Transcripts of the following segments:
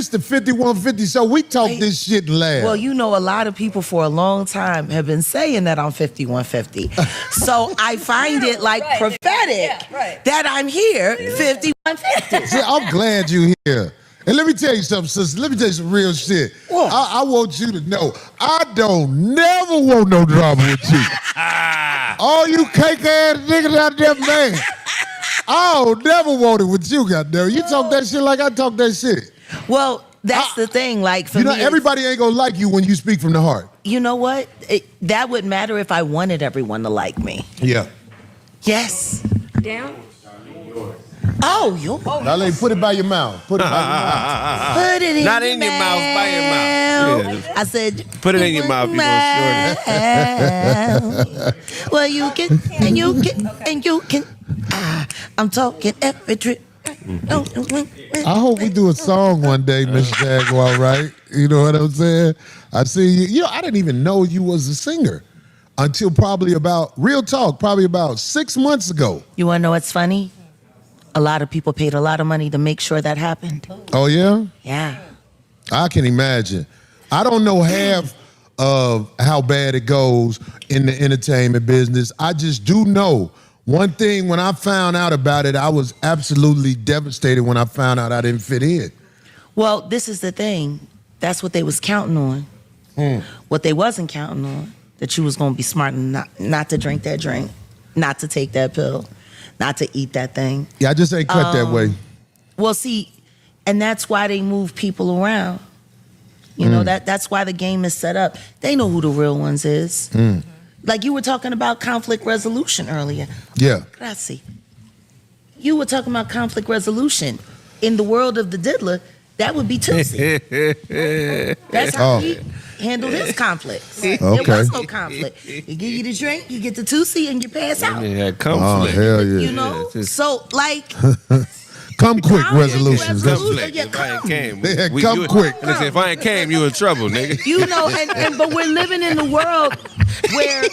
this the 5150 show. We talk this shit and laugh. Well, you know, a lot of people for a long time have been saying that I'm 5150. So I find it like prophetic that I'm here 5150. See, I'm glad you here. And let me tell you something, sister. Let me tell you some real shit. I want you to know, I don't never want no drama with you. All you cake-ass niggas out there, man. I don't never want it with you, goddamn. You talk that shit like I talk that shit. Well, that's the thing. Like, for me, everybody ain't gonna like you when you speak from the heart. You know what? That wouldn't matter if I wanted everyone to like me. Yeah. Yes. Down? Oh, yo. Now, lady, put it by your mouth. Put it by your mouth. Put it in Not in your mouth, by your mouth. I said, put it in your mouth, you gonna short it. Well, you can, and you can, and you can. I'm talking every trip. I hope we do a song one day, Miss Jaguar, right? You know what I'm saying? I see you. You know, I didn't even know you was a singer until probably about, real talk, probably about 6 months ago. You want to know what's funny? A lot of people paid a lot of money to make sure that happened. Oh, yeah? Yeah. I can imagine. I don't know half of how bad it goes in the entertainment business. I just do know one thing. When I found out about it, I was absolutely devastated when I found out I didn't fit in. Well, this is the thing. That's what they was counting on. What they wasn't counting on, that you was going to be smart and not to drink that drink, not to take that pill, not to eat that thing. Yeah, I just ain't cut that way. Well, see, and that's why they move people around. You know, that's why the game is set up. They know who the real ones is. Like you were talking about conflict resolution earlier. Yeah. Grazie. You were talking about conflict resolution. In the world of the diddler, that would be Tootsie. That's how he handled his conflicts. Okay. There was no conflict. He give you the drink, you get the Tootsie, and you pass out. Yeah, oh, hell yeah. You know? So, like... Come quick resolutions. Come quick. If I ain't came, come quick. Listen, if I ain't came, you in trouble, nigga. You know, but we're living in a world where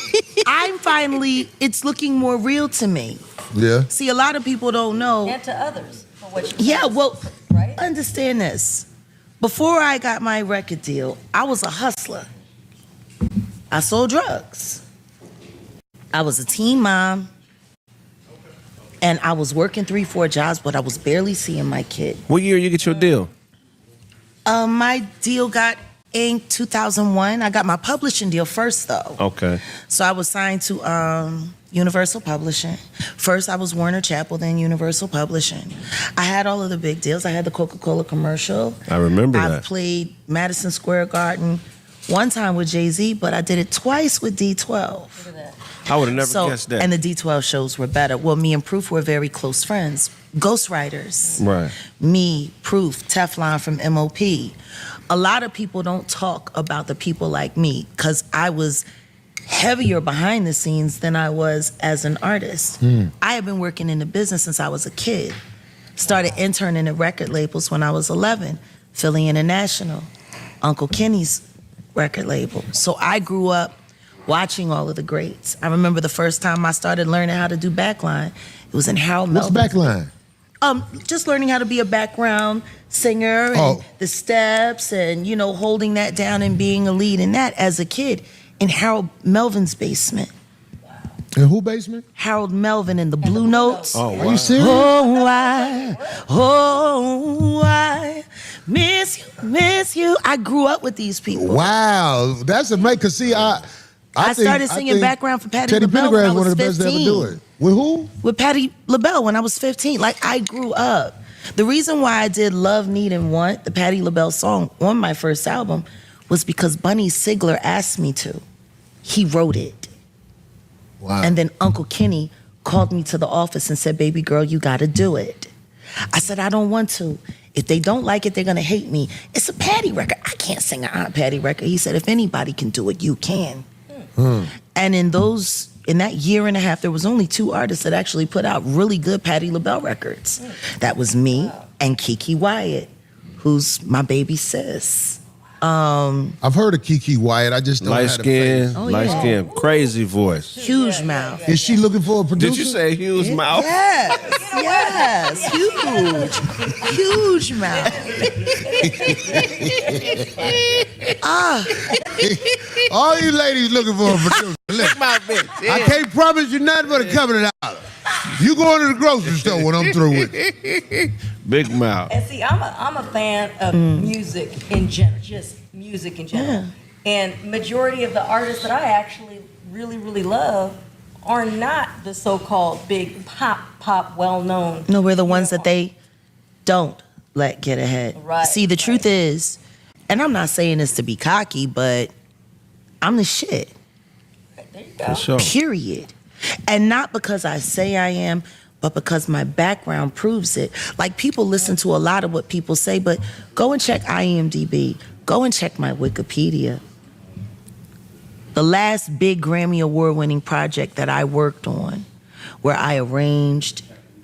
it's looking more real to me. Yeah. See, a lot of people don't know. And to others. For what you Yeah, well, right? Understand this. Before I got my record deal, I was a hustler. I sold drugs. I was a teen mom. And I was working 3-4 jobs, but I was barely seeing my kid. What year you get your deal? My deal got inked 2001. I got my publishing deal first, though. Okay. So I was signed to Universal Publishing. First, I was Warner Chappell, then Universal Publishing. I had all of the big deals. I had the Coca-Cola commercial. I remember that. I played Madison Square Garden one time with Jay-Z, but I did it twice with D12. Look at that. I would have never guessed that. And the D12 shows were better. Well, me and Proof were very close friends. Ghostwriters. Right. Me, Proof, Teflon from MOP. A lot of people don't talk about the people like me because I was heavier behind the scenes than I was as an artist. I had been working in the business since I was a kid. Started interning at record labels when I was 11. Philly International, Uncle Kenny's record label. So I grew up watching all of the greats. I remember the first time I started learning how to do backline. It was in Harold What's Melvin. backline? Just learning how to be a background singer and the steps and, you know, holding that down and being a lead in that as a kid in Harold Melvin's basement. In who basement? Harold Melvin in the Blue Notes. Oh, wow. Are you serious? I miss you. I grew up with these people. Wow. That's amazing. Because see, I started singing background for Patti Teddy LaBelle when I Pendergrass was one of the best to ever 15. do it. With who? With Patti LaBelle when I was 15. Like, I grew up. The reason why I did Love, Need, and Want, the Patti LaBelle song, on my first album was because Bunny Sigler asked me to. He wrote it. Wow. And then Uncle Kenny called me to the office and said, baby girl, you gotta do it. I said, I don't want to. If they don't like it, they're gonna hate me. It's a Patti record. I can't sing an Aunt Patti record. He said, if anybody can do it, you can. And in that year and a half, there was only 2 artists that actually put out really good Patti LaBelle records. That was me and Kiki Wyatt, who's my baby sis. I've heard of Kiki Wyatt. I just don't know how to play it. Light skin, crazy voice. Huge mouth. Is she looking for a producer? Did you say huge mouth? Yes, huge mouth. All you ladies looking for a producer. Listen, I can't promise you nothing but $2. You go into the grocery store when I'm through with it. Big mouth. And see, I'm a fan of music in general, just music in general. And majority of the artists that I actually really love are not the so-called big pop, well-known. No, we're the ones that they don't let get ahead. Right, See, the truth is, and I'm not saying this to be cocky, but I'm the shit. There you go. For sure. Period. And not because I say I am, but because my background proves it. Like, people listen to a lot of what people say, but go and check IMDb. Go and check my Wikipedia. The last big Grammy Award-winning project that I worked on, where I arranged,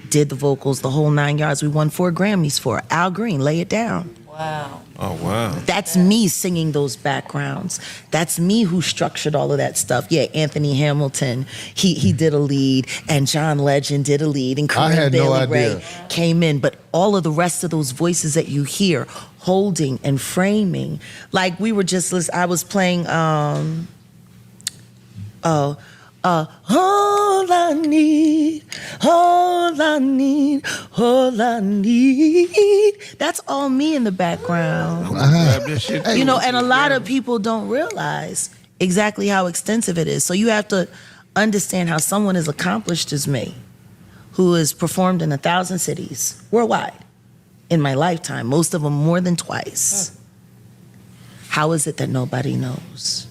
did the vocals, the whole 9 yards, we won 4 Grammys for. Al Green, Lay It Down. Wow. Oh, wow. That's me singing those backgrounds. That's me who structured all of that stuff. Yeah, Anthony Hamilton, he did a lead, and John Legend did a lead, and I Corinne had no Bailey idea. Ray came in. But all of the rest of those voices that you hear, holding and framing, like we were just listening, I was playing, all I need, all I need, all I need. That's all me in the background. Grab this shit. You know, and a lot of people don't realize exactly how extensive it is. So you have to understand how someone as accomplished as me, who has performed in 1,000 cities worldwide in my lifetime, most of them more than twice. How is it that nobody knows?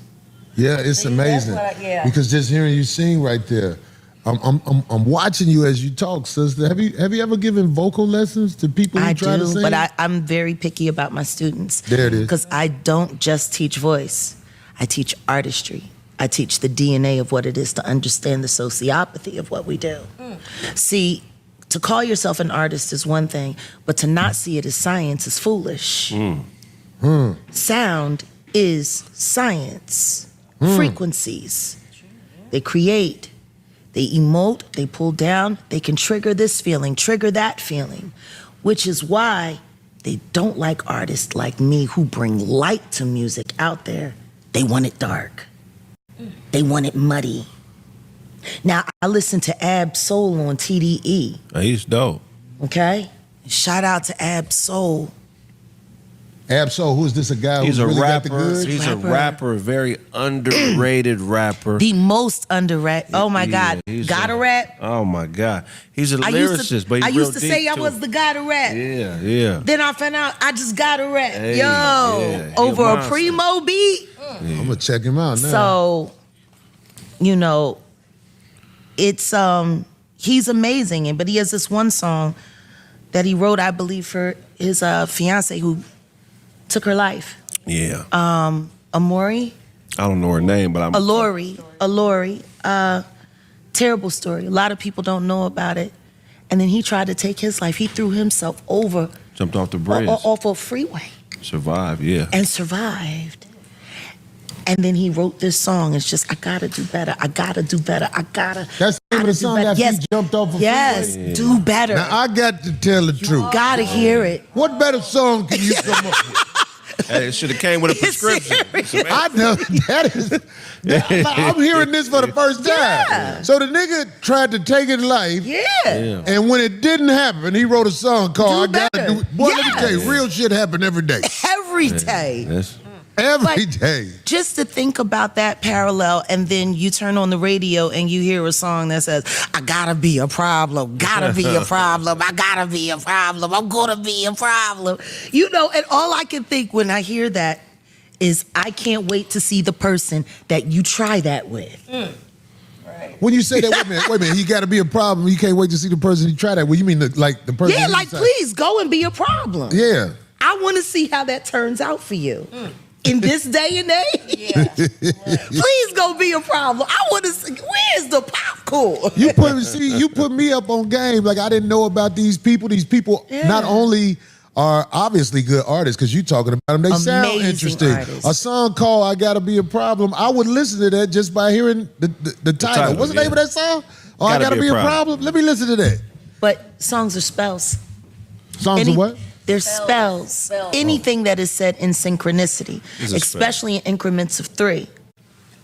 Yeah, it's See, amazing. that's what Because just hearing you sing right there, I'm watching you as you talk, sister. Have you ever given vocal lessons to people who I try to do, sing? but I'm very picky about my students. There it is. Because I don't just teach voice. I teach artistry. I teach the DNA of what it is to understand the sociopathy of what we do. See, to call yourself an artist is one thing, but to not see it as science is foolish. Sound is science. Frequencies. They create. They emote, they pull down, they can trigger this feeling, trigger that feeling, which is why they don't like artists like me who bring light to music out there. They want it dark. They want it muddy. Now, I listen to Ab Soul on TDE, Oh, he's dope. okay? Shout out to Ab Soul. Absol, who is this? A guy He's who a really got the rapper. goods? He's a rapper, very underrated rapper. The most underrated. Oh my God. he's Gotta rap. Oh my God. He's a I lyricist, but he's I real used to deep say I too. was the gotta rap. Yeah. Then I found out I just gotta rap. Hey, Yo, yeah, he over a a monster. primo beat. I'm gonna check him out now. So, you know, it's he's amazing, but he has this one song that he wrote, I believe, for his fiance who took her life. Yeah. Amori, I don't know her name, but I'm. Alori. Terrible story. A lot of people don't know about it. And then he tried to take his life. He threw himself over Jumped off the bridge. off a freeway Survived, yeah. and survived. And then he wrote this song. It's just, I gotta do better. I gotta do better. I gotta. That's the name of the gotta do song better. after he jumped off a Yes, freeway? do better. Now I got to tell the truth. Gotta hear it. What better song can you come up with? Hey, it should have came with a prescription. I know that is. I'm hearing this for the first time. Yeah. So the nigga tried to take his life. Yeah. And when it didn't happen, he wrote a song called Do I Gotta Better. Do It. Boy, let me Yes. tell you, real shit happen every day. Every day. That's, Every But- day. Just to think about that parallel, and then you turn on the radio and you hear a song that says, I gotta be a problem, gotta be a problem, I gotta be a problem, I'm gonna be a problem. You know, and all I can think when I hear that is, I can't wait to see the person that you try that with. Right. When you say that, wait a minute, you gotta be a problem. You can't wait to see the person you try that with. You mean the person? Yeah, you like, decide- please go and be a problem. Yeah. I wanna see how that turns out for you. In this day and age, Yeah. please go be a problem. I want to see, where's the popcorn? You put me up on game. Like, I didn't know about these people. These people Yeah. not only are obviously good artists because you're talking about them. They sound Amazing interesting. artists. A song called "I Gotta Be a Problem." I would listen to that just by hearing the title. What's the name of that song? Oh, I Gotta Be a Problem. Let me listen to that. But songs are spells. Songs are what? They're spells. Anything that is said in synchronicity, especially in increments of 3.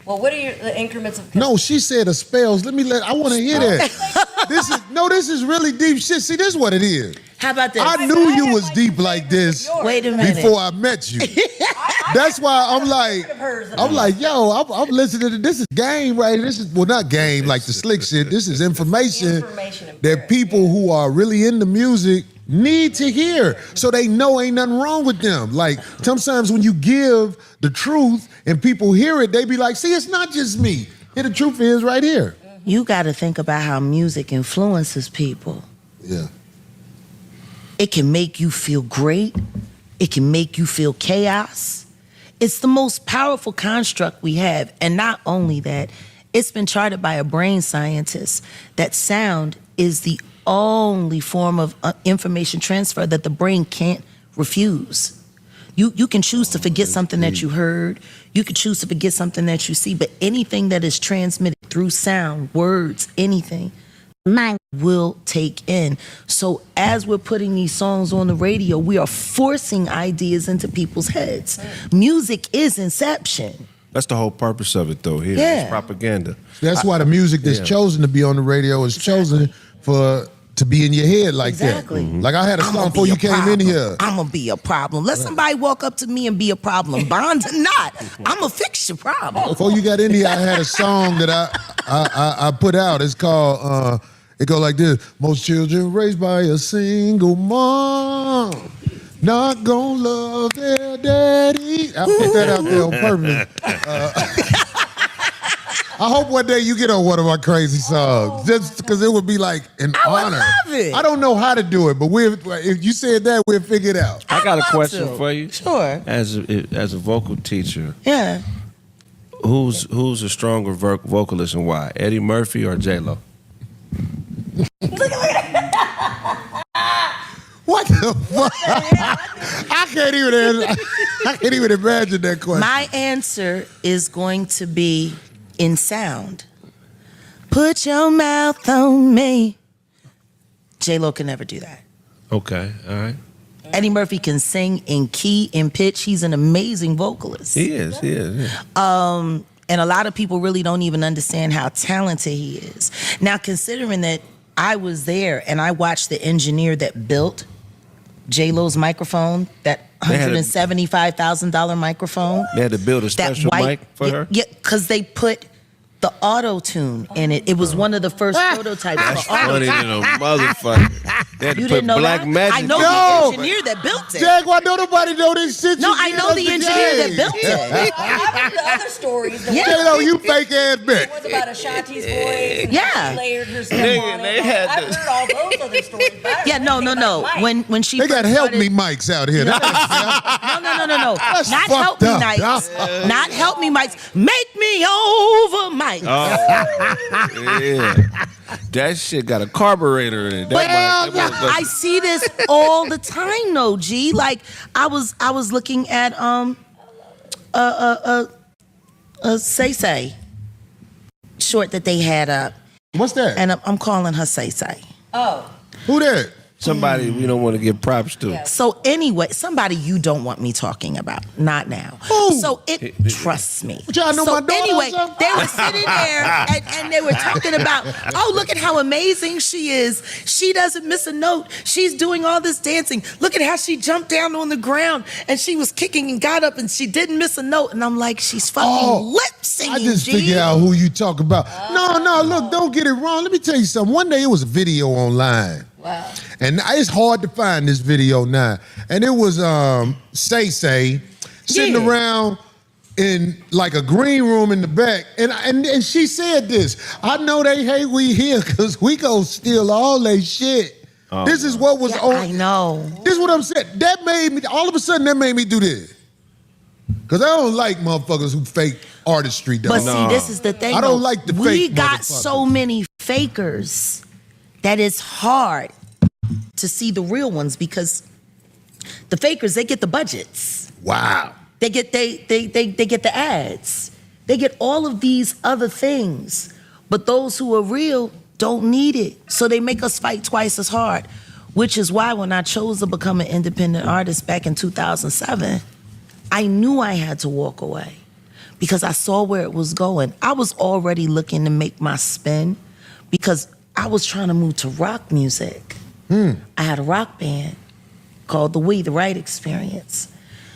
Well, what are the increments of? No, she said a spells. I want to hear that. This is really deep shit. See, this is what it is. How about this? I knew you was deep like this Wait a minute. before I met you. That's why I'm like, yo, I'm listening to this is game, right? This is not game like the slick shit. This is information that people who are really into music need to hear so they know ain't nothing wrong with them. Like sometimes when you give the truth and people hear it, they be like, see, it's not just me. Here the truth is right here. You got to think about how music influences people. Yeah. It can make you feel great. It can make you feel chaos. It's the most powerful construct we have. And not only that, it's been charted by a brain scientist that sound is the only form of information transfer that the brain can't refuse. You can choose to forget something that you heard. You can choose to forget something that you see. But anything that is transmitted through sound, words, anything, mind will take in. So as we're putting these songs on the radio, we are forcing ideas into people's heads. Music is inception. That's the whole purpose of it, though. Here, Yeah. it's propaganda. That's why the music that's chosen to be on the radio is chosen to be in your head like Exactly. that. Like I had a I'ma song before be you a came problem. in here. I'm gonna be a problem. Let somebody walk up to me and be a problem. Bond or not, I'm gonna fix your problem. Before you got in here, I had a song that I put out. It's called it go like this: most children raised by a single mom not gonna love their daddy. I put that out there on purpose. I hope one day you get on one of my crazy songs, just because it would be like an honor. love it. I don't know how to do it, but if you said that, we'll figure it out. I got a love question to. for you. Sure. As a vocal teacher, Yeah. who's a stronger vocalist and why? Eddie Murphy or J-Lo? What the fuck? I can't even imagine that question. My answer is going to be in sound. Put your mouth on me. J-Lo can never do that. Okay, all right. Eddie Murphy can sing in key, in pitch. He's an amazing vocalist. He is. Yeah. And a lot of people really don't even understand how talented he is. Now, considering that I was there and I watched the engineer that built J-Lo's microphone, that $175,000 microphone. They had to build a special mic for her? Yeah, because they put the auto-tune in it. It was one of the first prototypes That's for auto. funny than a motherfucker. They had to You put didn't know Black that? Magic. I know No. the engineer that built it. Jaguar, don't nobody know this shit. No, You I get know us the the engineer that game. built it. I've heard the other stories. The Yeah. J-Lo, you fake ass one bitch. was about Ashanti's voice. And Yeah. She layered her stuff Nigga, on they it. had I've to- heard all those other stories. But I Yeah, no. didn't know about Mike. When she They got first help me started- mics out here. No. That's Not fucked help me up, mics. dog. Not help me mics. Make me over mics. Yeah. That shit got a carburetor in it. But That motherfucker- I see this all the time, though, G. Like I was looking at Say short that they had up, What's that? and I'm calling her Say. Oh, Who that? somebody we don't want to give props to. So anyway, somebody you don't want me talking about, not now. Who? So trust me. But y'all know so my daughter or anyway, something? they were sitting there and they were talking about, oh, look at how amazing she is. She doesn't miss a note. She's doing all this dancing. Look at how she jumped down on the ground and she was kicking and got up and she didn't miss a note. And I'm like, she's fucking lip singing. I just G. figured out who you talk about. No, look, don't get it wrong. Let me tell you something. One day it was a video online. wow. And it's hard to find this video now. And it was Say sitting Yeah. around in like a green room in the back. And she said this, I know they hate we here because we go steal all they shit. This is what was Yeah, on. I know. This is what I'm saying. That made me, all of a sudden that made me do this. Because I don't like motherfuckers who fake artistry. Though. But see, this is the thing. I don't though. like the We fake got motherfuckers. so many fakers that it's hard to see the real ones because The fakers, they get the budgets. Wow. They get they get the ads. They get all of these other things. But those who are real don't need it. So they make us fight twice as hard, which is why when I chose to become an independent artist back in 2007, I knew I had to walk away because I saw where it was going. I was already looking to make my spin because I was trying to move to rock music. I had a rock band called the Wright Experience.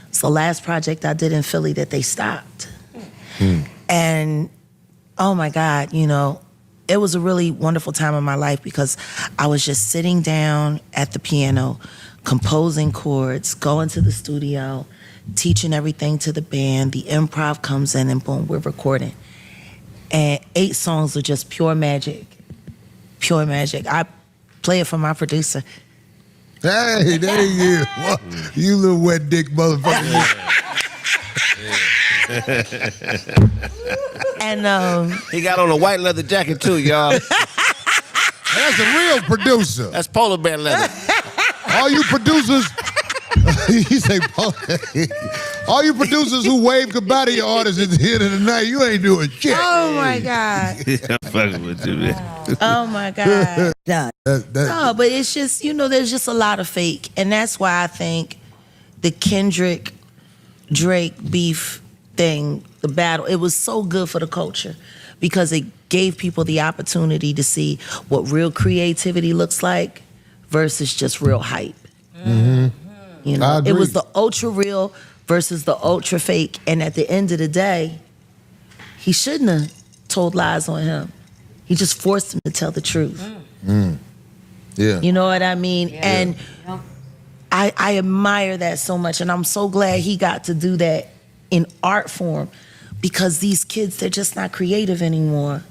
It's the last project I did in Philly that they stopped. And oh my God, you know, it was a really wonderful time in my life because I was just sitting down at the piano, composing chords, going to the studio, teaching everything to the band. The improv comes in and boom, we're recording. And 8 songs are just pure magic. Pure magic. I play it for my producer. Hey, there you is. Well, you little wet dick motherfucker. And He got on a white leather jacket too, y'all. That's a real producer. That's polar bear leather. All you producers, he say, all you producers who wave goodbye to your artists at the end of the night, you ain't doing shit. oh my God. I'm fucking with you, man. Oh my God. That- No, but it's just, you know, there's just a lot of fake. And that's why I think the Kendrick Drake beef thing, the battle, it was so good for the culture because it gave people the opportunity to see what real creativity looks like versus just real hype. You I know, agree. it was the ultra real versus the ultra fake. And at the end of the day, he shouldn't have told lies on him. He just forced him to tell the truth. yeah. You know what I mean? And I admire that so much. And I'm so glad he got to do that in art form because these kids, they're just not creative anymore.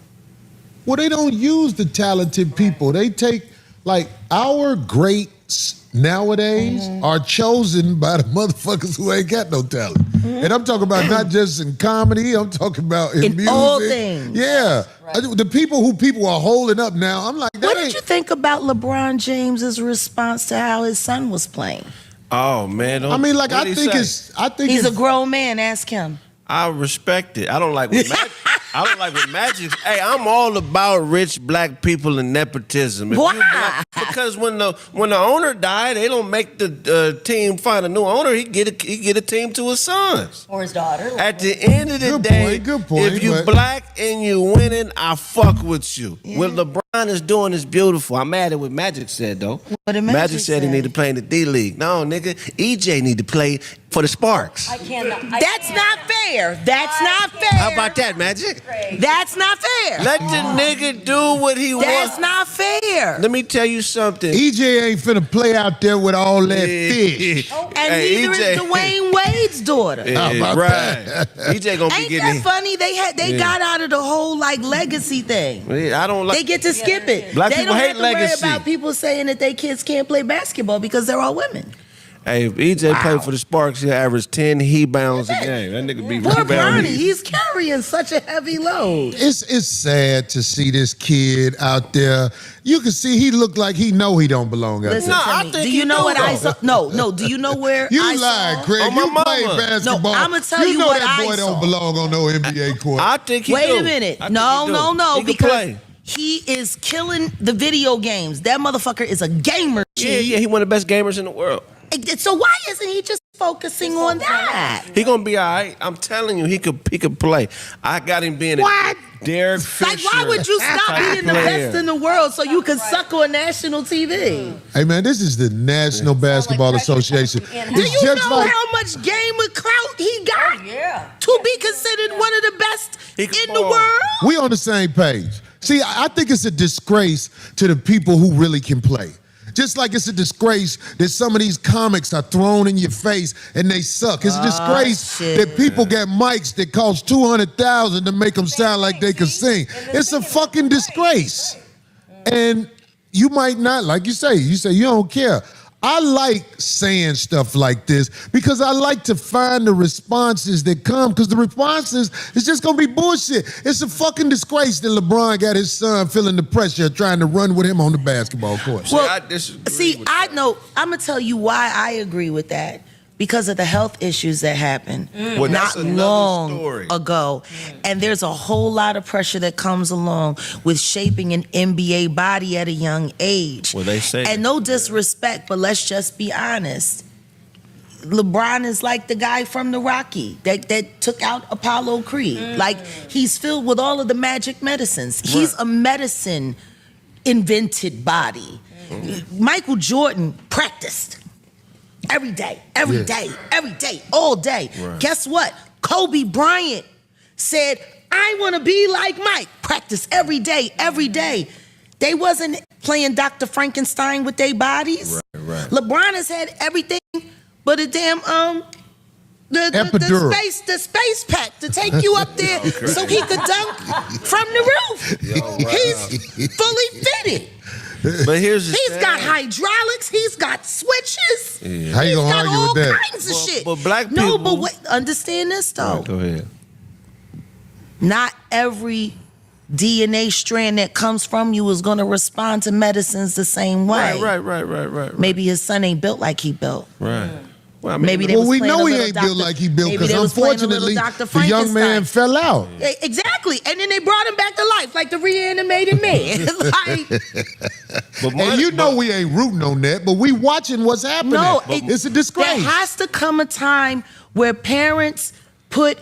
Well, they don't use the talented people. They take, like, our greats nowadays are chosen by the motherfuckers who ain't got no talent. And I'm talking about not just in comedy, I'm talking about in music. all things. Yeah. The people who people are holding up now, I'm like, that What ain't... did you think about LeBron James's response to how his son was playing? Oh man, I mean, like, what'd he say? He's a grown man. Ask him. I respect it. I don't like what I don't like what Magic. Hey, I'm all about rich black people and nepotism. If you Why? black- because when the owner died, they don't make the team find a new owner. He get a team to his sons. Or his daughter. At the end of the Good day, point, good point, if you but- black and you winning, I fuck with you. What LeBron is doing is beautiful. I'm mad at what Magic said though. What did Magic said he say? need to play in the D League. No, nigga, EJ need to play for the Sparks. I cannot. That's not fair. That's not fair. How about that, Magic? That's not fair. Let the nigga do what he That's wants. not fair. Let me tell you something. EJ ain't finna play out there with all that fish. And Hey, neither EJ. is Dwayne Wade's daughter. How about right. EJ gonna be Ain't getting. that funny? They got out of the whole like legacy thing. I don't like. They get to skip it. Black they people don't hate have to legacy. worry about people saying that their kids can't play basketball because they're all women. Hey, if EJ played for the Sparks, he'll average 10 he-bounds a game. That nigga be Poor rebounding. Bronny, he's carrying such a heavy load. It's sad to see this kid out there. You can see he look like he know he don't belong out Listen there. No, I to me. think Do he you know do, what I though. saw? No. Do you know where You I lied, saw? Craig. On my You played mama. basketball. No, I'ma tell you know what that I boy saw. don't belong on no NBA court. I think he Wait do. a minute. I think No, he do. no, He can because play. he is killing the video games. That motherfucker is a gamer. Yeah, he one of the best gamers in the world. So why isn't he just focusing on that? He gonna be all right. I'm telling you, he could play. I got him being What? a Derek Fisher. Like, why would you stop type being the player. best in the world so you can suck on national TV? Hey, man, this is the National Basketball like pressure Association. coming in. Do It's you just know like... how much gamer clout he got Yeah. to be considered one of the best He can in the ball. world? We on the same page. See, I think it's a disgrace to the people who really can play. Just like it's a disgrace that some of these comics are thrown in your face and they suck. It's a disgrace shit. that people get mics that cost $200,000 to make them sound like they can sing. It's a fucking disgrace. And you might not, like you say you don't care. I like saying stuff like this because I like to find the responses that come, because the responses is just going to be bullshit. It's a fucking disgrace that LeBron got his son feeling the pressure of trying to run with him on the basketball court. Well, I disagree see, with I that. know. I'm gonna tell you why I agree with that. Because of the health issues that happened Well, that's not another long story. ago. And there's a whole lot of pressure that comes along with shaping an NBA body at a young age. Well, they say and that. no disrespect, but let's just be honest. LeBron is like the guy from the Rocky that took out Apollo Creed. Like, he's filled with all of the magic medicines. He's a medicine invented body. Michael Jordan practiced. Every day, every day, all day. Right. Guess what? Kobe Bryant said, I want to be like Mike. Practice every day, every day. They wasn't playing Dr. Frankenstein with their bodies. Right. LeBron has had everything but a damn Epidural. the space pack to take you up there so he could dunk from the roof. He's fully fitted. But here's the He's thing. got hydraulics. He's got switches. How you He's gonna got argue all with that? kinds of shit. but black No, people- but wait, understand this though. Go ahead. Not every DNA strand that comes from you is going to respond to medicines the same way. Right. Maybe his son ain't built like he built. Right. Well, I mean, Maybe they Well, was we playing know a he little ain't built Dr. like he built, maybe because they was playing a unfortunately, little Dr. the young man Frankenstein. fell out. Exactly. And then they brought him back to life like the reanimated man. Like, but And you know we ain't rooting on that, but we watching what's happening. no, It's a disgrace. There has to come a time where parents put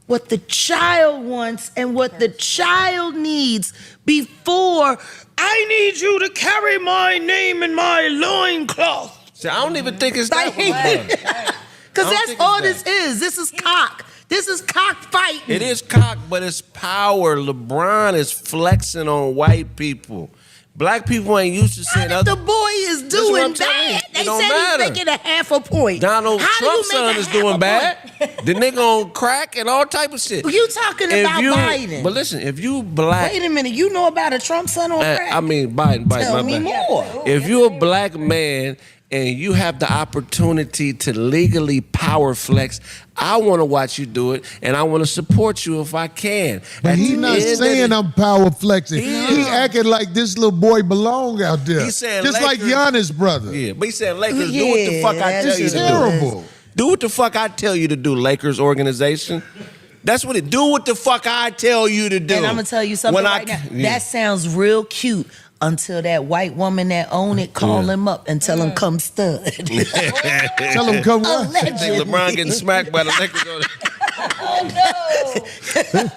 what the child wants and what the child needs before I need you to carry my name in my loincloth. See, I don't even think it's that. Because that's think all it's this is. This is cock. This is cockfighting. It is cock, but it's power. LeBron is flexing on white people. Black people ain't used to seeing And if other. the boy is what doing I'm telling you. bad, It they don't said matter. he's making a half a point. Donald How do Trump's you make son a is half a doing point? bad. The nigga on crack and all type of shit. You talking about Biden. But listen, if you black, Wait a minute. You know about a Trump son on crack? I mean Biden. Tell my me bad. more. If you're a black man and you have the opportunity to legally power flex, I want to watch you do it, and I want to support you if I can. But he's not saying I'm power flexing. He acting like this little boy belong out there. He's saying just like Lakers- Giannis' brother. Yeah, but he said, Lakers, do what the fuck I Yeah, tell you It's to do. terrible. Do what the fuck I tell you to do, Lakers organization. That's what it. Do what the fuck I tell you to do. And I'm gonna tell you something right now. That sounds real cute until that white woman that own it call him up and tell him come stud. Tell him come what? Think LeBron getting smacked by the Lakers.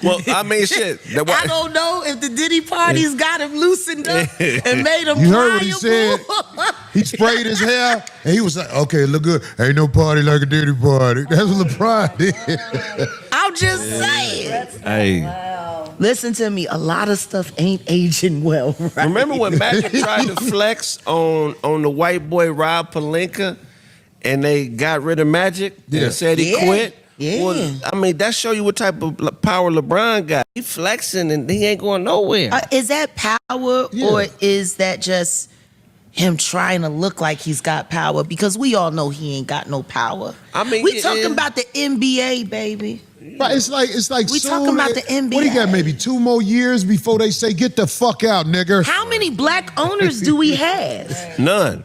Well, I mean, shit. I don't know if the Diddy parties got him loosened up and made him You heard what he said? pliable. He sprayed his hair and he was like, okay, look good. Ain't no party like a Diddy party. That's what LeBron did. I'm just saying. Hey, Listen to me. A lot of stuff ain't aging well, right? remember when Magic tried to flex on the white boy Rob Pelinka, and they got rid of Magic Yeah. and said he Yeah. quit? Yeah. Well, I mean, that show you what type of power LeBron got. He flexing and he ain't going nowhere. Is that power Yeah. or is that just him trying to look like he's got power? Because we all know he ain't got no power. I mean, we it talking is- about the NBA, baby. Right, it's like We soon talking about it- the NBA. What do you got? Maybe 2 more years before they say get the fuck out, nigga. How many black owners do we have None.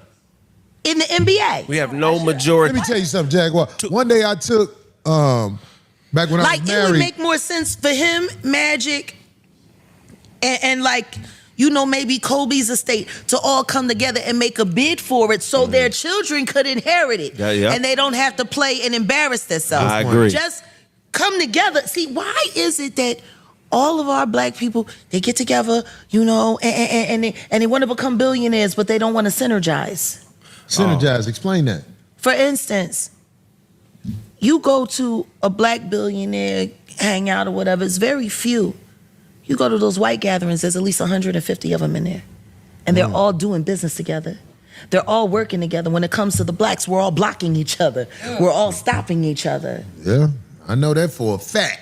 in the NBA? We have no Let majority. me tell you something, Jaguar. One day I took back when I Like, was it would married. make more sense for him, Magic, and like, you know, maybe Kobe's estate to all come together and make a bid for it so their children could inherit it. Yeah. And they don't have to play and embarrass themselves. I agree. Just come together. See, why is it that all of our black people, they get together, you know, and they want to become billionaires, but they don't want to synergize? Synergize. Explain that. For instance, you go to a black billionaire hangout or whatever, it's very few. You go to those white gatherings, there's at least 150 of them in there. And they're all doing business together. They're all working together. When it comes to the blacks, we're all blocking each other. We're all stopping each other. Yeah, I know that for a fact.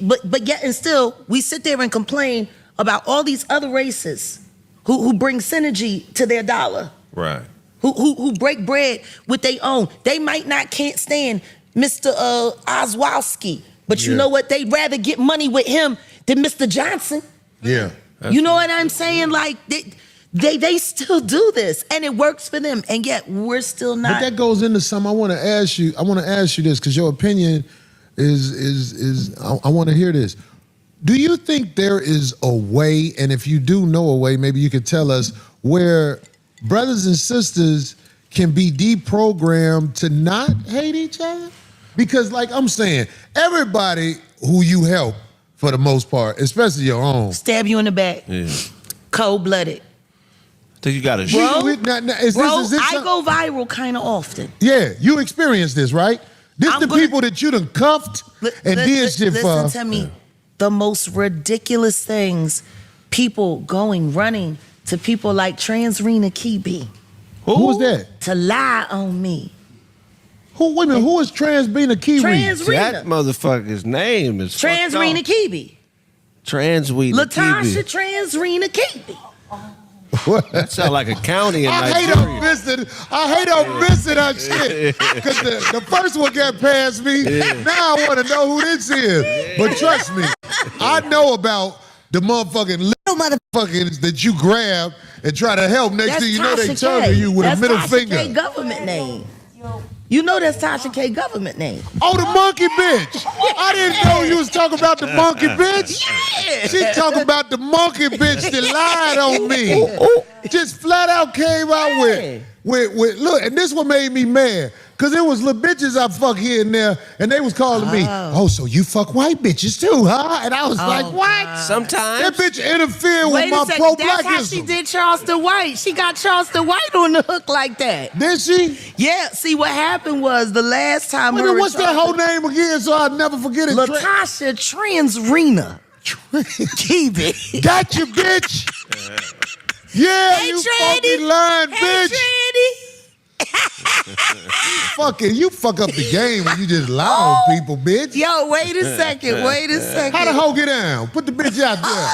But yet and still, we sit there and complain about all these other races who bring synergy to their dollar. Right. who break bread with their own. They can't stand Mr. Oswowski, but you know what? They'd rather get money with him than Mr. Johnson. Yeah. You know what I'm saying? Like they still do this, and it works for them, and yet we're still not. But that goes into something I want to ask you. I want to ask you this because your opinion is I want to hear this. Do you think there is a way, and if you do know a way, maybe you could tell us, where brothers and sisters can be deprogrammed to not hate each other? Because like I'm saying, everybody who you help, for the most part, especially your own, stab you in the back. Yeah. Cold-blooded. I think you got to Bro, I go viral kind of often. Yeah, you experienced this, right? This the people that you done cuffed and did shit for. Listen to me. The most ridiculous things, people running to people like Transrena Kibi. Who was that? To lie on me. Wait a minute, who is Transrena Kiwi? That motherfucker's name is Transrena Kibi. Transrena Latasha Transrena Kibi. What? That sound like a county in I Nigeria. hate her missing her shit. Because the first one got past me. Yeah. Now I want to know who this is. Yeah. But trust me, I know about the motherfucking little motherfuckers that you grab and try to help. Next thing you know, they turn to you with a middle finger. That's Tasha K government name. You know that's Tasha K government name. Oh, the monkey bitch. I didn't know you was talking about the monkey bitch. Yeah. She talking about the monkey bitch that lied on me. Just flat out came out with look, and this one made me mad. Cause it was little bitches I fuck here and there, and they was calling me, oh, so you fuck white bitches too, huh? And I was like, what? God. Sometimes. That bitch interfered with my That's pro-blackism. how she did Charleston White. She got Charleston White on the hook like that. Did she? Yeah, see what happened was the last time what's that whole name again so I'll never forget it? Latasha Transrena Kibi. Got you, bitch. Yeah, Hey, you Tranny. fucking lying Hey, bitch. Tranny. You fuck up the game when you just lie on people, bitch. Yo, wait a second. How the hoe get down? Put the bitch out there.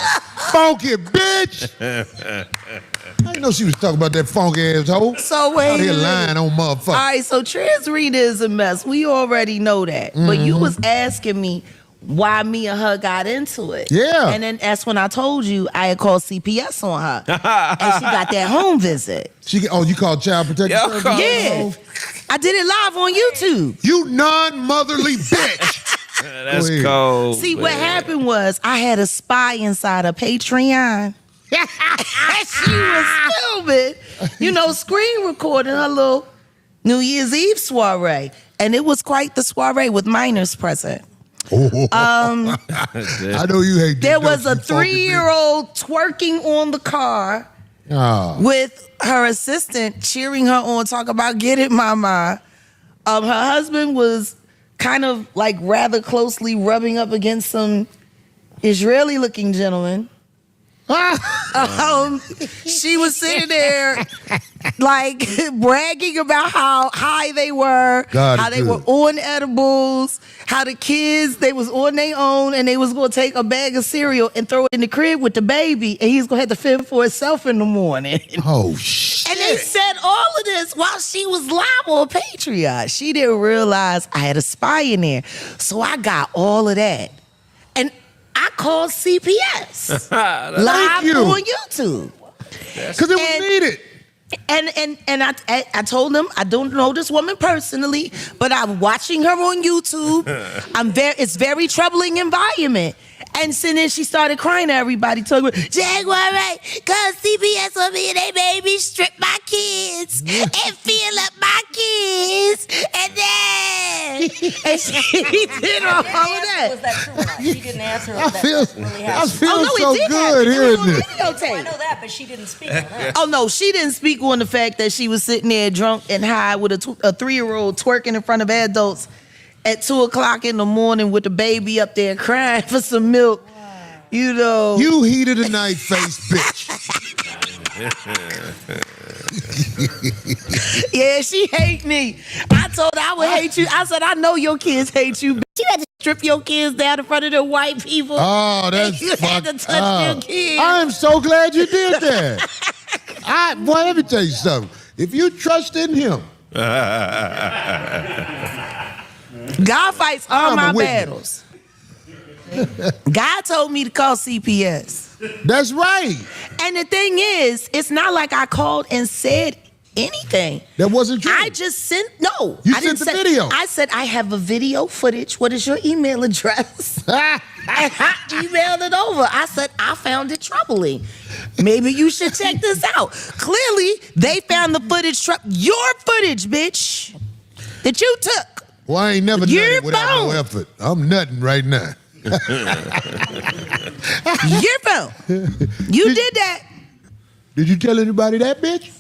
Funky bitch. I didn't know she was talking about that funky ass hoe. So wait out a here minute. lying on motherfuckers. All right, so Transrena is a mess. We already know that. But you was asking me why me and her got into it. Yeah. And then that's when I told you I had called CPS on her. And she got that home visit. You called Child Protective Services? Yeah. I did it live on YouTube. You non-motherly bitch. That's cold. See, what happened was I had a spy inside of Patreon. She was stupid. You know, screen recording her little New Year's Eve soiree. And it was quite the soiree with minors present. I know you hate this. There was a 3-year-old twerking on the car with her assistant cheering her on, talking about get it, mama. Her husband was kind of like rather closely rubbing up against some Israeli-looking gentleman. She was sitting there like bragging about how high they were, how they were on edibles, how the kids, they was on their own and they was going to take a bag of cereal and throw it in the crib with the baby and he's going to have to fend for himself in the morning. Oh, shit. And they said all of this while she was live on Patreon. She didn't realize I had a spy in there. So I got all of that. And I called CPS live on YouTube. Because it was needed. And I told them I don't know this woman personally, but I'm watching her on YouTube. It's very troubling environment. And so then she started crying to everybody, talking about, Jaguar, right? Cause CPS on me and they made me strip my kids and fill up my kids. And then and she did all of that. Was that true or not? She didn't answer if that really I happened. feel it so did good happen. hearing It was this. on videotape. I know that, but she didn't speak on that. Oh no, she didn't speak on the fact that she was sitting there drunk and high with a 3-year-old twerking in front of adults at 2:00 in the morning with the baby up there crying for some milk. You know. You heat of the night face bitch. Yeah, she hate me. I told her I would hate you. I said, I know your kids hate you. You had to strip your kids down in front of the white people. Oh, that's you had to touch your kids. I am so glad you did that. Boy, let me tell you something. If you trust in him, God fights all I'm a my witness. battles. God told me to call CPS. That's right. And the thing is, it's not like I called and said anything. That wasn't true. I just sent, no. You I didn't sent the say- video. I said, I have a video footage. What is your email address? And I emailed it over. I said, I found it troubling. Maybe you should check this out. Clearly, they found the footage, your footage, bitch, that you took. Well, I ain't never Your nutted without no phone. effort. I'm nutting right now. Your phone. You did that. Did you tell anybody that, bitch?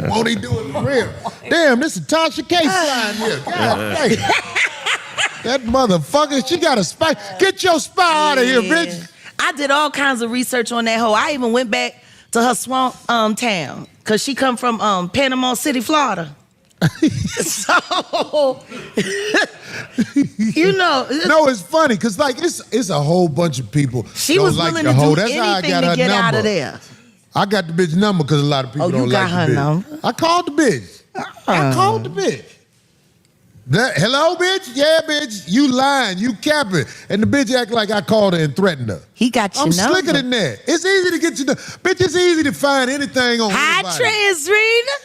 Won't he do it for real? Damn, this is Tasha K flying here. God dang. That motherfucker, she got a spy. Get your spy out of here, bitch. I did all kinds of research on that hoe. I even went back to her swamp town because she come from Panama City, Florida. So, you know. No, it's funny because like it's a whole bunch of people. She don't was like willing the to hoe. do That's how I anything got to her get number. out of there. I got the bitch number because a lot of people Oh, you don't got like her the bitch. number? I called the bitch. I called the bitch. Hello, bitch? Yeah, bitch. You lying. You capping. And the bitch act like I called her and threatened her. He got your I'm number. slicker than that. It's easy to get you. Bitch, it's easy to find anything on Hi, anybody. Transrena.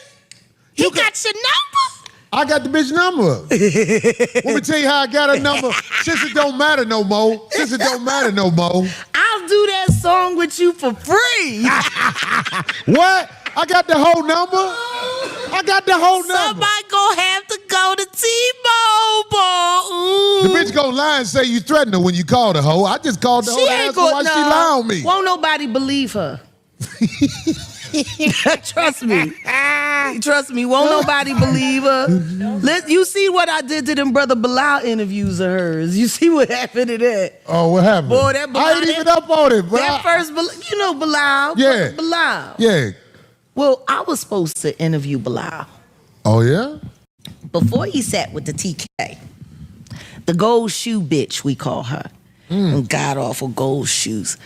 He got your number. I got the bitch number. Want me to tell you how I got her number? Since it don't matter no more. Since it don't matter no more. I'll do that song with you for free. What? I got the whole number? I got the whole number. Somebody gonna have to go to T-Mobile. The bitch gonna lie and say you threatened her when you called her, hoe. I just called the hoe She to ain't ask her why gonna. she lie on me. Won't nobody believe her. Trust me. Trust me. Won't nobody believe her. You see what I did to them Brother Bilal interviews of hers. You see what happened to that. Oh, what happened? Boy, that Bilal, I ain't even up on it. But That first, you know Bilal. Yeah. Brother Bilal. Yeah. Well, I was supposed to interview Bilal Oh, yeah? before he sat with the TK. The gold shoe bitch, we call her. God awful gold shoes.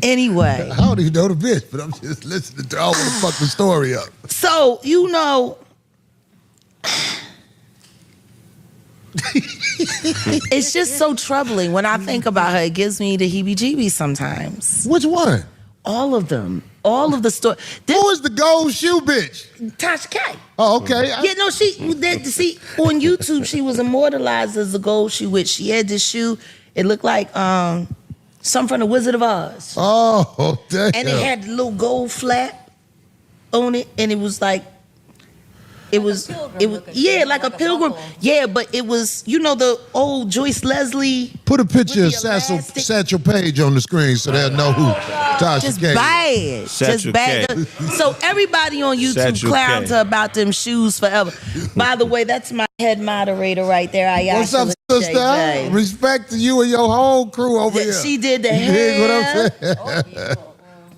Anyway. I don't even know the bitch, but I'm just listening to I want to fuck the story up. So, you know, it's just so troubling. When I think about her, it gives me the heebie-jeebies sometimes. Which one? All of them. All of the stories. Who is the gold shoe bitch? Tasha K. Oh, okay. Yeah, no, see, on YouTube, she was immortalized as a gold shoe witch. She had this shoe. It looked like something from the Wizard of Oz. Oh, damn. And it had a little gold flap on it, and it was like, it was yeah, like a pilgrim. buckle. Yeah, but it was, you know, the old Joyce Leslie. Put a picture of with the elastic- Satchel Paige on the screen so they'll know who Tasha Just K is. bad. Just Satchel bad. K. So everybody on YouTube Satchel clowns K. her about them shoes forever. By the way, that's my head moderator right there. What's up, Ayasha sister? JJ. Respect to you and your whole crew over here. She did the You dig what I'm hair. saying?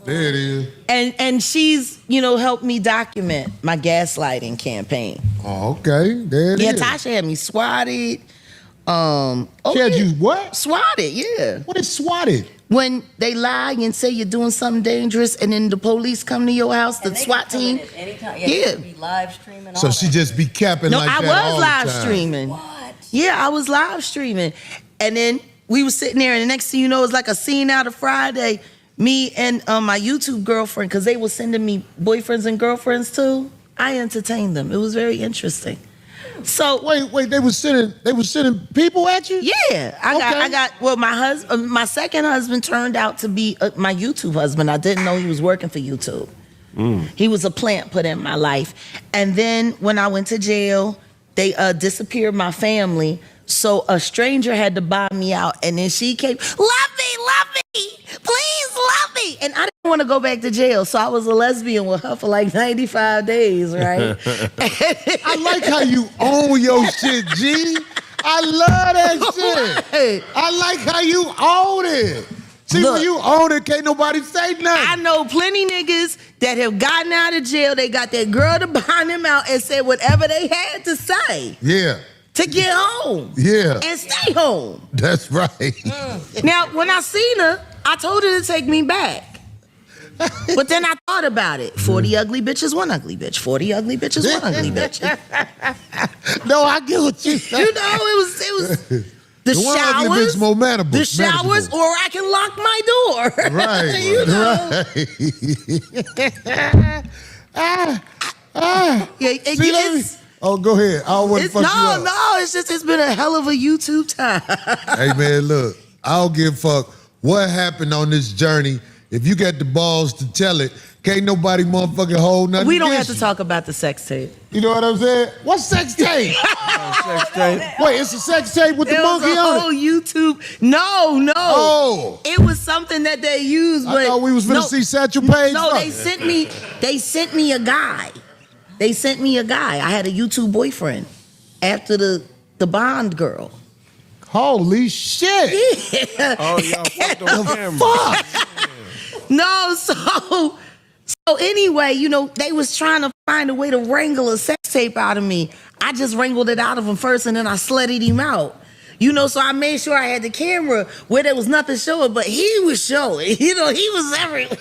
There it is. And she's, you know, helped me document my gaslighting campaign. Oh, okay. There it Yeah, is. Tasha had me swatted. She had you what? Swatted, yeah. What is swatted? When they lie and say you're doing something dangerous and then the police come to your house, the And they SWAT can come in team. at any time. Yeah. You can be live streaming. So all she that. just be capping No, like I that all was the live time. streaming. What? Yeah, I was live streaming. And then we were sitting there, and the next thing you know, it was like a scene out of Friday. Me and my YouTube girlfriend, because they were sending me boyfriends and girlfriends too. I entertained them. It was very interesting. So Wait, they were sending people at you? yeah, I got. Well, my second husband turned out to be my YouTube husband. I didn't know he was working for YouTube. He was a plant put in my life. And then when I went to jail, they disappeared my family. So a stranger had to buy me out, and then she came, love me, please love me. And I didn't want to go back to jail, so I was a lesbian with her for like 95 days, right? I like how you own your shit, G. I love that shit. Right. I like how you own it. See, Look. when you own it, can't nobody say I nothing. know plenty niggas that have gotten out of jail. They got that girl to buy them out and said whatever they had to say Yeah, to get home yeah, and stay home. that's right. Now, when I seen her, I told her to take me back. But then I thought about it. 40 ugly bitches, one ugly bitch. 40 ugly bitches, one ugly bitch. No, I get what you You know, it was the one ugly showers, bitch more manageable. the showers, or I can lock my door. Right. You know? Yeah, Oh, go ahead. I don't want to fuck you up. No, it's been a hell of a YouTube time. Hey, man, look, I don't give a fuck what happened on this journey. If you got the balls to tell it, can't nobody motherfucking hold nothing We don't have against to you. talk about the sex tape. You know what I'm saying? What's sex tape? Sex tape. Wait, it's a sex tape with the It was monkey a on whole it? YouTube. No. Oh. It was something that they used. But I thought we was finna see Satchel Paige. No, fuck. they sent me a guy. They sent me a guy. I had a YouTube boyfriend after the Bond girl. Holy shit. Oh, y'all fucked on camera. Fuck. No, so anyway, you know, they was trying to find a way to wrangle a sex tape out of me. I just wrangled it out of him first, and then I slutted him out. You know, so I made sure I had the camera where there was nothing showing, but he was showing. You know, he was everywhere.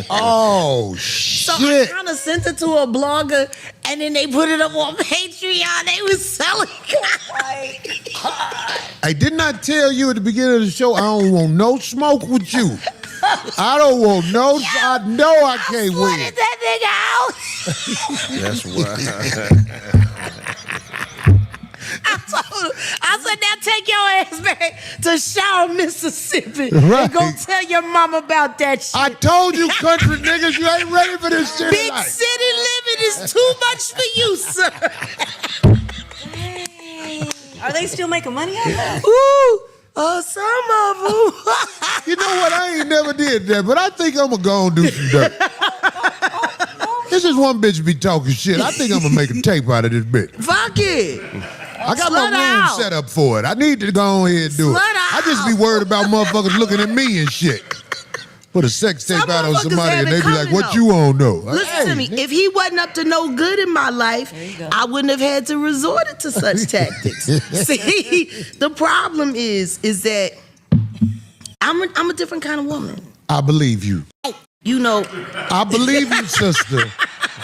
Oh, So I shit. kind of sent it to a blogger, and then they put it up on Patreon. They was selling it. I did not tell you at the beginning of the show I don't want no smoke with you. I don't want no. I know I can't What win. is that nigga out? That's why. I said, now take your ass back to Shaw, Mississippi. Right. And go tell your mom about that shit. I told you, country niggas, you ain't ready for this shit. Big tonight. city living is too much for you, sir. Are they still making money on that? Ooh, some of them. You know what? I ain't never did that, but I think I'm gonna go and do some dirt. This is one bitch be talking shit. I think I'm gonna make a tape out of this bitch. Fuck it. I got my Slut room out. set up for it. I need to go ahead and do it. Slut I just be out. worried about motherfuckers looking at me and shit. Put a sex tape Some out on motherfuckers somebody have and it they be like, coming, what though. you on know? Listen to me. If he wasn't up to no good in my life, I wouldn't have had to resort to such tactics. See, the problem is that I'm a different kind of woman. I believe you. You know, I believe you, sister.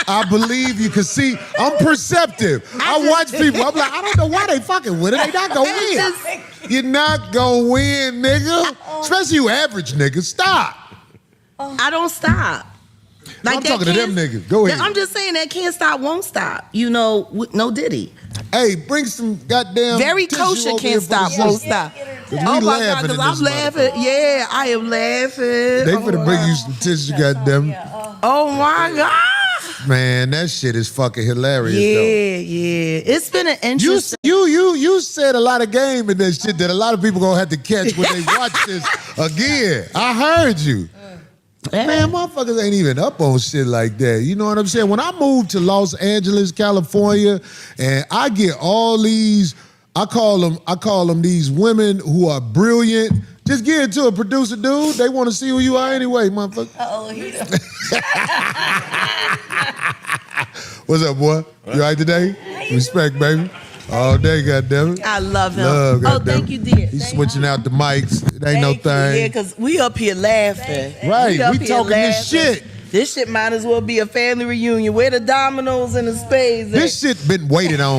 I believe you. Cause see, I'm perceptive. I watch people. I'm like, I don't know why they fucking with it. They not gonna win. You're not gonna win, nigga. Especially you average niggas. Stop. I don't stop. I'm that talking to them can't- niggas. Go ahead. I'm just saying that can't stop, won't stop. You know, no Diddy. Hey, bring some goddamn Very tissue kosher over here can't for the stop, won't sister. stop. 'Cause we Oh my God, laughing because in I'm this laughing. Yeah, I am laughing. They finna bring you some tissue, goddamn. Oh my God. Man, that shit is fucking hilarious, Yeah. It's been an though. interesting. You said a lot of game in that shit that a lot of people gonna have to catch when they watch this again. I heard you. Man, motherfuckers ain't even up on shit like that. You know what I'm saying? When I moved to Los Angeles, California, and I get all these, I call them these women who are brilliant. Just get into a producer, dude. They want to see who you are anyway, motherfucker. What's up, boy? You all right today? Respect, baby. All day, goddammit. I love him. Love, Oh, goddammit. thank you, dear. He's switching out the mics. It ain't no Thank you. Yeah, thing. because we up here laughing. Right, up we here talking this shit. This shit might as well be a family reunion. Where the dominoes and the spades at? This shit been waited on